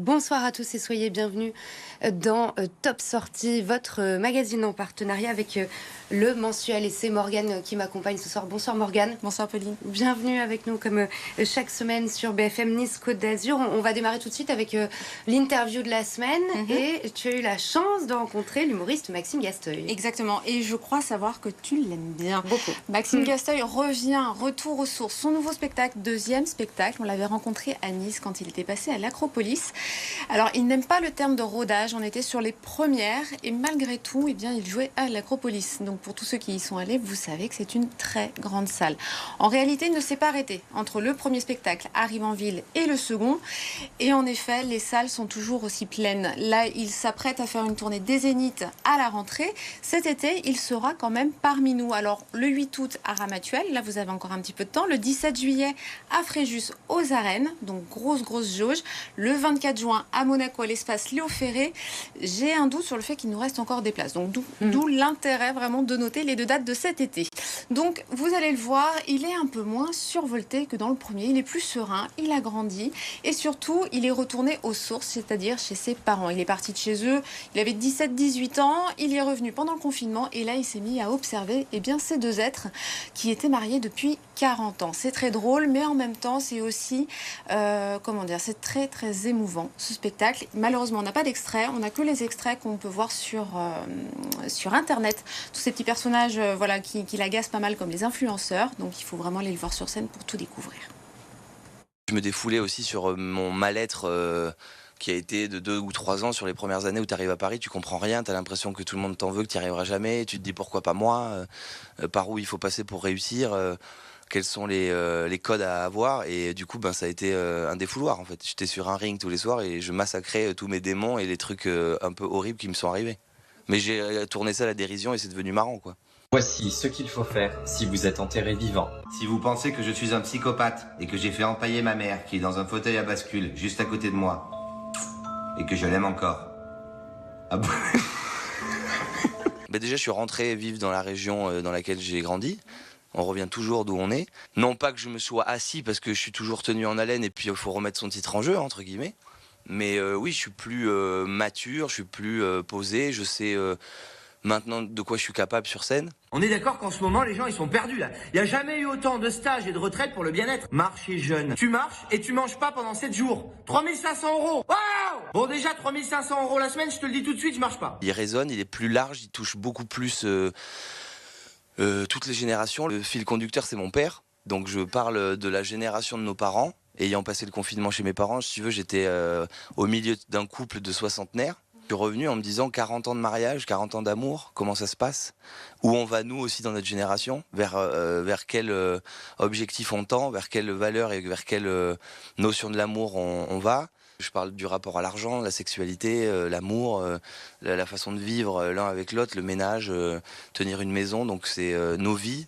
Bonsoir à tous et soyez bienvenus dans Top Sortie, votre magazine en partenariat avec le mensuel. Et c'est Morgane qui m'accompagne ce soir. Bonsoir Morgane. Bonsoir Pauline. Bienvenue avec nous comme chaque semaine sur BFM Nice Côte d'Azur. On va démarrer tout de suite avec l'interview de la semaine. Et tu as eu la chance de rencontrer l'humoriste Maxime Gasteuil. Exactement. Et je crois savoir que tu l'aimes bien. Beaucoup. Maxime Gasteuil revient, retour aux sources. Son nouveau spectacle, deuxième spectacle. On l'avait rencontré à Nice quand il était passé à l'Acropolis. Alors, il n'aime pas le terme de rodage. On était sur les premières et malgré tout, eh bien, il jouait à l'Acropolis. Donc, pour tous ceux qui y sont allés, vous savez que c'est une très grande salle. En réalité, il ne s'est pas arrêté entre le premier spectacle, Arrive en ville, et le second. Et en effet, les salles sont toujours aussi pleines. Là, il s'apprête à faire une tournée des Zéniths à la rentrée. Cet été, il sera quand même parmi nous. Alors, le 8 août à Ramatuelle, là, vous avez encore un petit peu de temps. Le 17 juillet à Fréjus, aux Arènes. Donc, grosse jauge. Le 24 juin à Monaco, à l'espace Léo Ferré. J'ai un doute sur le fait qu'il nous reste encore des places. Donc, d'où l'intérêt vraiment de noter les deux dates de cet été. Donc, vous allez le voir, il est un peu moins survolté que dans le premier. Il est plus serein, il a grandi. Et surtout, il est retourné aux sources, c'est-à-dire chez ses parents. Il est parti de chez eux, il avait 17-18 ans. Il y est revenu pendant le confinement. Et là, il s'est mis à observer ces deux êtres qui étaient mariés depuis 40 ans. C'est très drôle, mais en même temps, c'est aussi, c'est très émouvant, ce spectacle. Malheureusement, on n'a pas d'extrait, on n'a que les extraits qu'on peut voir sur Internet. Tous ces petits personnages qui l'agacent pas mal comme les influenceurs. Donc, il faut vraiment aller le voir sur scène pour tout découvrir. Je me défoulais aussi sur mon mal-être qui a été de 2 ou 3 ans sur les premières années où tu arrives à Paris, tu comprends rien, tu as l'impression que tout le monde t'en veut, que tu n'y arriveras jamais, et tu te dis pourquoi pas moi, par où il faut passer pour réussir, quels sont les codes à avoir, et du coup ça a été un défouloir en fait. J'étais sur un ring tous les soirs et je massacrais tous mes démons et les trucs un peu horribles qui me sont arrivés. Mais j'ai tourné ça à la dérision et c'est devenu marrant quoi. Voici ce qu'il faut faire si vous êtes enterré vivant. Si vous pensez que je suis un psychopathe et que j'ai fait empailler ma mère qui est dans un fauteuil à bascule juste à côté de moi et que je l'aime encore. Ah bon. Déjà je suis rentré vivre dans la région dans laquelle j'ai grandi. On revient toujours d'où on est. Non pas que je me sois assis parce que je suis toujours tenu en haleine et puis il faut remettre son titre en jeu entre guillemets. Mais oui, je suis plus mature, je suis plus posé, je sais maintenant de quoi je suis capable sur scène. On est d'accord qu'en ce moment, les gens, ils sont perdus, là. Il n'y a jamais eu autant de stages et de retraites pour le bien-être. Marcher jeune. Tu marches et tu manges pas pendant 7 jours. 3500 €. Waouh! Bon, déjà, 3500 € la semaine, je te le dis tout de suite, je marche pas. Il résonne, il est plus large, il touche beaucoup plus toutes les générations. Le fil conducteur, c'est mon père. Donc je parle de la génération de nos parents. Ayant passé le confinement chez mes parents, si tu veux, j'étais au milieu d'un couple de soixantenaires. Je suis revenu en me disant 40 ans de mariage, 40 ans d'amour, comment ça se passe? Où on va nous aussi dans notre génération? Vers quel objectif on tend? Vers quelle valeur et vers quelle notion de l'amour on va? Je parle du rapport à l'argent, la sexualité, l'amour, la façon de vivre l'un avec l'autre, le ménage, tenir une maison. Donc c'est nos vies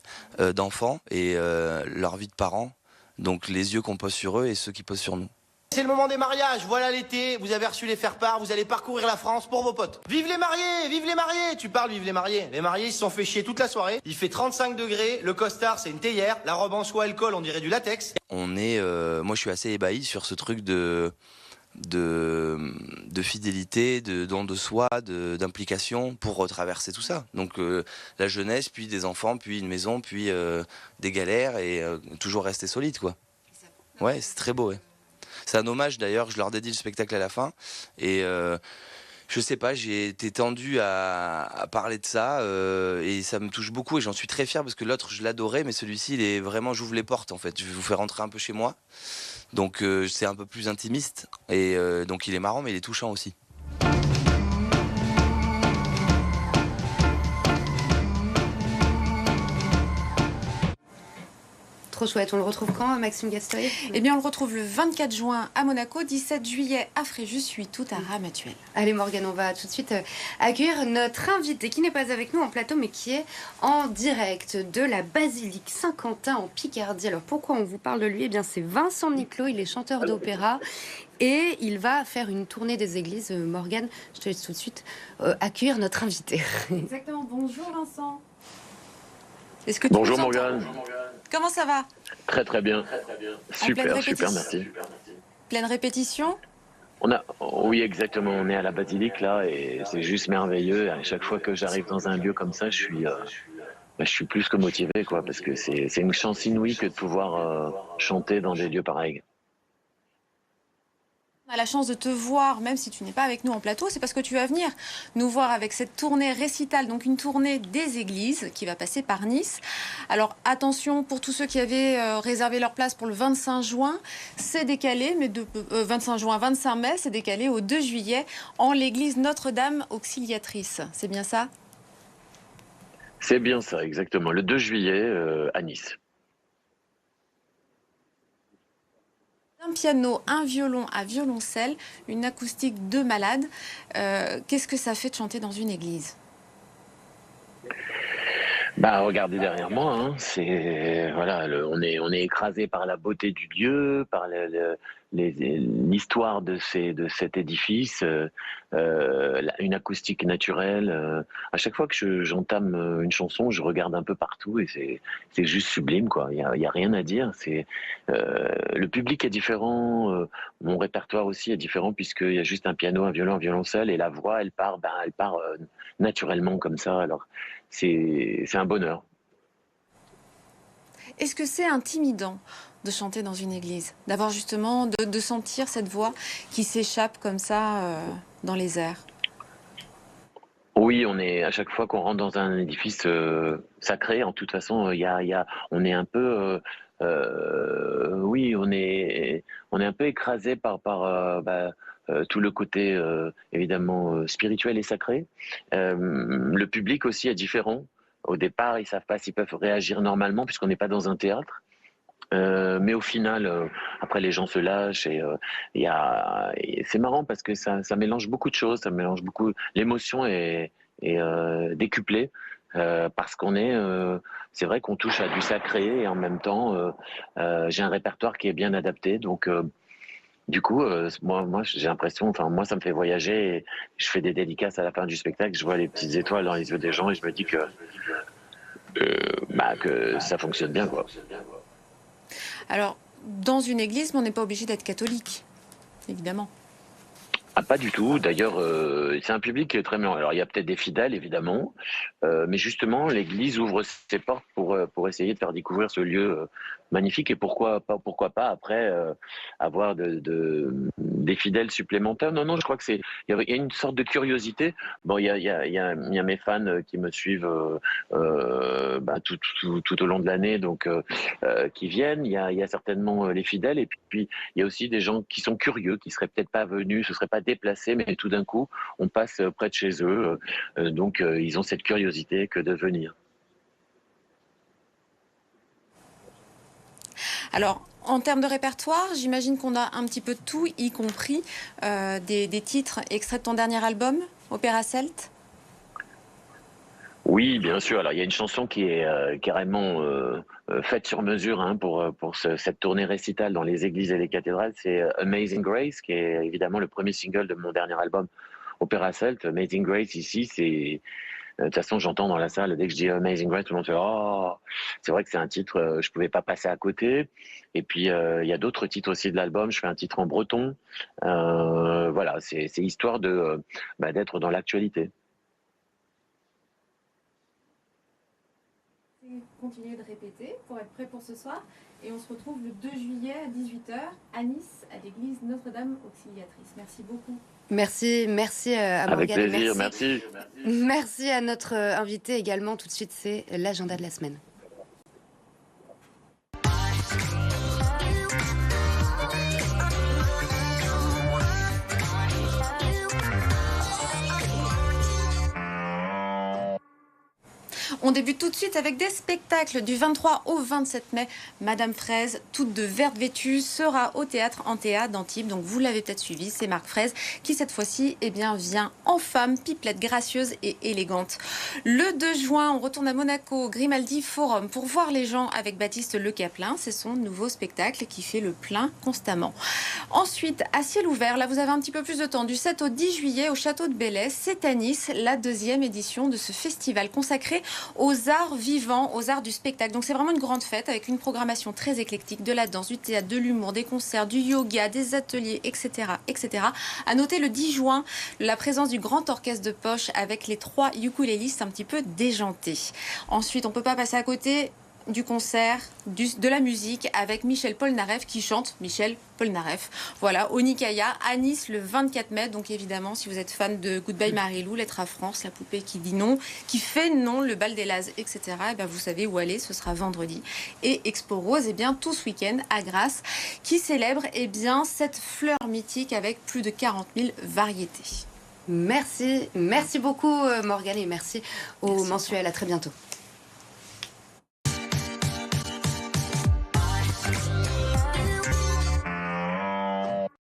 d'enfants et leur vie de parents. Donc les yeux qu'on pose sur eux et ceux qui posent sur nous. C'est le moment des mariages, voilà l'été, vous avez reçu les faire-part, vous allez parcourir la France pour vos potes. Vive les mariés, vive les mariés. Tu parles, vive les mariés. Les mariés, ils se sont fait chier toute la soirée. Il fait 35 degrés, le costard, c'est une théière, la robe en soie, elle colle, on dirait du latex. Moi je suis assez ébahi sur ce truc de fidélité, de don de soi, d'implication pour traverser tout ça. Donc la jeunesse, puis des enfants, puis une maison, puis des galères et toujours rester solide quoi. Ouais, c'est très beau. Ouais. C'est un hommage d'ailleurs, je leur dédie le spectacle à la fin et je sais pas, j'ai été tendu à parler de ça et ça me touche beaucoup et j'en suis très fier parce que l'autre je l'adorais mais celui-ci il est vraiment, j'ouvre les portes en fait, je vais vous faire rentrer un peu chez moi. Donc c'est un peu plus intimiste et donc il est marrant mais il est touchant aussi. Trop chouette. On le retrouve quand, Maxime Gasteuil? Eh bien, on le retrouve le 24 juin à Monaco, 17 juillet à Fréjus, 8 août à Ramatuelle. Allez Morgane, on va tout de suite accueillir notre invité qui n'est pas avec nous en plateau mais qui est en direct de la basilique Saint-Quentin en Picardie. Alors pourquoi on vous parle de lui? Eh bien c'est Vincent Niclot, il est chanteur d'opéra et il va faire une tournée des églises. Morgane, je te laisse tout de suite accueillir notre invité. Exactement, bonjour Vincent. Bonjour Morgane. Comment ça va? Très bien. Super, merci. Pleine répétition? Oui, exactement. On est à la basilique là et c'est juste merveilleux. À chaque fois que j'arrive dans un lieu comme ça, je suis plus que motivé, quoi, parce que c'est une chance inouïe que de pouvoir chanter dans des lieux pareils. On a la chance de te voir, même si tu n'es pas avec nous en plateau, c'est parce que tu vas venir nous voir avec cette tournée récitale, donc une tournée des églises qui va passer par Nice. Alors attention, pour tous ceux qui avaient réservé leur place pour le 25 juin, c'est décalé, mais 25 mai, c'est décalé au 2 juillet en l'église Notre-Dame Auxiliatrice. C'est bien ça? C'est bien ça, exactement. Le 2 juillet à Nice. Un piano, un violon, un violoncelle, une acoustique de malade. Qu'est-ce que ça fait de chanter dans une église? Bah, regardez derrière moi, hein, c'est voilà, on est écrasé par la beauté du lieu, par l'histoire de cet édifice, une acoustique naturelle. À chaque fois que j'entame une chanson, je regarde un peu partout et c'est juste sublime, quoi. Il y a rien à dire. Le public est différent, mon répertoire aussi est différent puisqu'il y a juste un piano, un violon, un violoncelle et la voix, elle part naturellement comme ça. Alors c'est un bonheur. Est-ce que c'est intimidant de chanter dans une église? D'avoir justement, de sentir cette voix qui s'échappe comme ça dans les airs? Oui, à chaque fois qu'on rentre dans un édifice sacré, en toute façon, on est un peu, oui, on est un peu écrasé par tout le côté évidemment spirituel et sacré. Le public aussi est différent. Au départ, ils savent pas s'ils peuvent réagir normalement puisqu'on n'est pas dans un théâtre. Mais au final, après les gens se lâchent et c'est marrant parce que ça mélange beaucoup de choses, ça mélange beaucoup. L'émotion est décuplée parce c'est vrai qu'on touche à du sacré et en même temps, j'ai un répertoire qui est bien adapté. Donc, du coup, moi j'ai l'impression, enfin moi ça me fait voyager. Et je fais des dédicaces à la fin du spectacle, je vois les petites étoiles dans les yeux des gens et je me dis que ça fonctionne bien, quoi. Alors, dans une église, on n'est pas obligé d'être catholique, évidemment. Ah, pas du tout. D'ailleurs, c'est un public qui est très mélange. Alors, il y a peut-être des fidèles, évidemment, mais justement, l'Église ouvre ses portes pour essayer de faire découvrir ce lieu magnifique. Et pourquoi pas après avoir des fidèles supplémentaires. Non, je crois que il y a une sorte de curiosité. Bon, il y a mes fans qui me suivent tout au long de l'année, donc qui viennent. Il y a certainement les fidèles, et puis il y a aussi des gens qui sont curieux, qui seraient peut-être pas venus, se seraient pas déplacés, mais tout d'un coup, on passe près de chez eux. Donc, ils ont cette curiosité que de venir. Alors, en termes de répertoire, j'imagine qu'on a un petit peu de tout, y compris des titres extraits de ton dernier album, Opéra Celte. Oui, bien sûr. Alors, il y a une chanson qui est carrément faite sur mesure pour cette tournée récitale dans les églises et les cathédrales. C'est Amazing Grace, qui est évidemment le premier single de mon dernier album, Opéra Celte. Amazing Grace, ici, c'est... De toute façon, j'entends dans la salle, dès que je dis Amazing Grace, tout le monde fait « Oh !» C'est vrai que c'est un titre, je pouvais pas passer à côté. Et puis, il y a d'autres titres aussi de l'album. Je fais un titre en breton. Voilà, c'est histoire d'être dans l'actualité. Continuez de répéter pour être prêt pour ce soir. Et on se retrouve le 2 juillet à 18h à Nice, à l'église Notre-Dame Auxiliatrice. Merci beaucoup. Merci à Morgane. Avec plaisir, merci. Merci à notre invité également. Tout de suite, c'est l'agenda de la semaine. On débute tout de suite avec des spectacles du 23 au 27 mai. Madame Fraise, toute de verte vêtue, sera au théâtre Antea d'Antibes. Donc vous l'avez peut-être suivi, c'est Marc Fraise qui cette fois-ci vient en femme, pipelette gracieuse et élégante. Le 2 juin, on retourne à Monaco, Grimaldi Forum, pour voir les gens avec Baptiste Le Caplin. C'est son nouveau spectacle qui fait le plein constamment. Ensuite, à ciel ouvert, là vous avez un petit peu plus de temps, du 7 au 10 juillet au château de Belley, c'est à Nice, la 2e édition de ce festival consacré aux arts vivants, aux arts du spectacle. Donc c'est vraiment une grande fête avec une programmation très éclectique, de la danse, du théâtre, de l'humour, des concerts, du yoga, des ateliers, etc., etc. À noter le 10 juin, la présence du grand orchestre de poche avec les 3 ukulélistes un petit peu déjantés. Ensuite, on ne peut pas passer à côté du concert, de la musique avec Michel Polnareff qui chante Michel Polnareff. Voilà, au Nicaïa, à Nice le 24 mai. Donc évidemment, si vous êtes fan de Goodbye Marilou, Lettre à France, La poupée qui dit non, qui fait non, le bal des Lazes, etc., et bien vous savez où aller, ce sera vendredi. Et Expo Rose, et bien tout ce week-end à Grasse, qui célèbre et bien cette fleur mythique avec plus de 40 000 variétés. Merci beaucoup Morgane et merci au mensuel. À très bientôt.